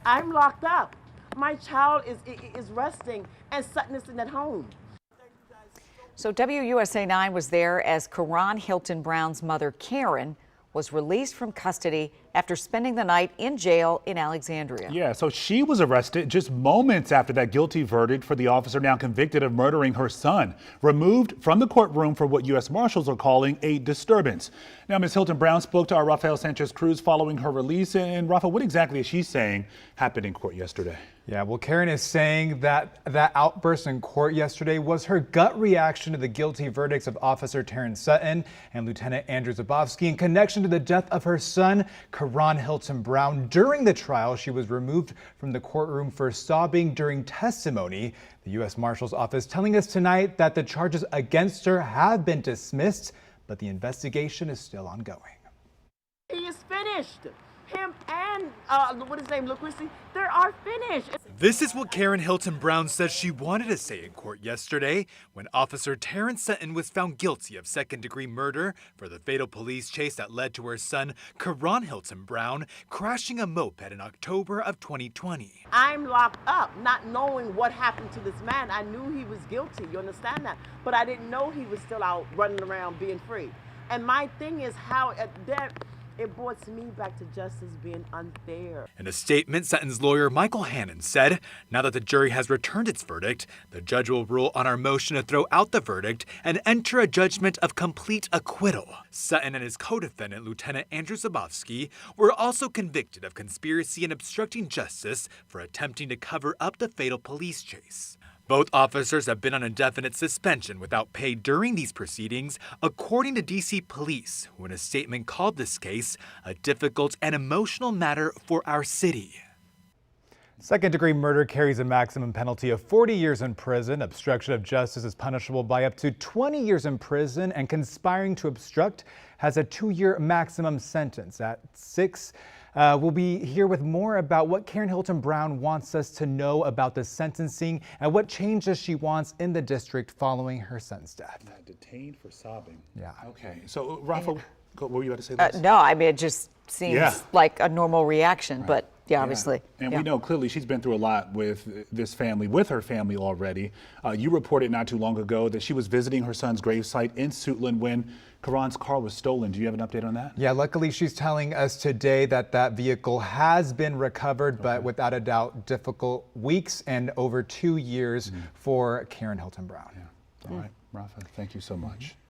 I'm locked up. My child is resting, and Sutton is sitting at home. So WUSA 9 was there as Karan Hilton Brown's mother, Karen, was released from custody after spending the night in jail in Alexandria. Yeah, so she was arrested just moments after that guilty verdict for the officer now convicted of murdering her son, removed from the courtroom for what U.S. Marshals are calling a disturbance. Now, Ms. Hilton Brown spoke to our Rafael Sanchez Cruz following her release. And Rafa, what exactly is she saying happened in court yesterday? Yeah, well, Karen is saying that outburst in court yesterday was her gut reaction to the guilty verdicts of Officer Terrence Sutton and Lieutenant Andrew Zabowski in connection to the death of her son, Karan Hilton Brown. During the trial, she was removed from the courtroom for sobbing during testimony. The U.S. Marshal's Office telling us tonight that the charges against her have been dismissed, but the investigation is still ongoing. He is finished. Him and what his name, LaQuisty, they are finished. This is what Karen Hilton Brown says she wanted to say in court yesterday when Officer Terrence Sutton was found guilty of second-degree murder for the fatal police chase that led to her son, Karan Hilton Brown, crashing a moped in October of 2020. I'm locked up, not knowing what happened to this man. I knew he was guilty, you understand that? But I didn't know he was still out running around being free. And my thing is how it brought me back to justice being unfair. In a statement, Sutton's lawyer Michael Hannon said, now that the jury has returned its verdict, the judge will rule on our motion to throw out the verdict and enter a judgment of complete acquittal. Sutton and his co-defendant, Lieutenant Andrew Zabowski, were also convicted of conspiracy and obstructing justice for attempting to cover up the fatal police chase. Both officers have been on indefinite suspension without pay during these proceedings, according to D.C. police, who in a statement called this case a difficult and emotional matter for our city. Second-degree murder carries a maximum penalty of 40 years in prison. Obstruction of justice is punishable by up to 20 years in prison, and conspiring to obstruct has a 2-year maximum sentence. At 6, we'll be here with more about what Karen Hilton Brown wants us to know about the sentencing and what changes she wants in the district following her son's death. Detained for sobbing. Yeah. Okay. So, Rafa, what were you about to say? This? No, I mean, it just seems like a normal reaction, but yeah, obviously. And we know clearly she's been through a lot with this family, with her family already. You reported not too long ago that she was visiting her son's gravesite in Suitland when Karan's car was stolen. Do you have an update on that? Yeah, luckily she's telling us today that that vehicle has been recovered, but without a doubt, difficult weeks and over 2 years for Karen Hilton Brown. All right, Rafa, thank you so much.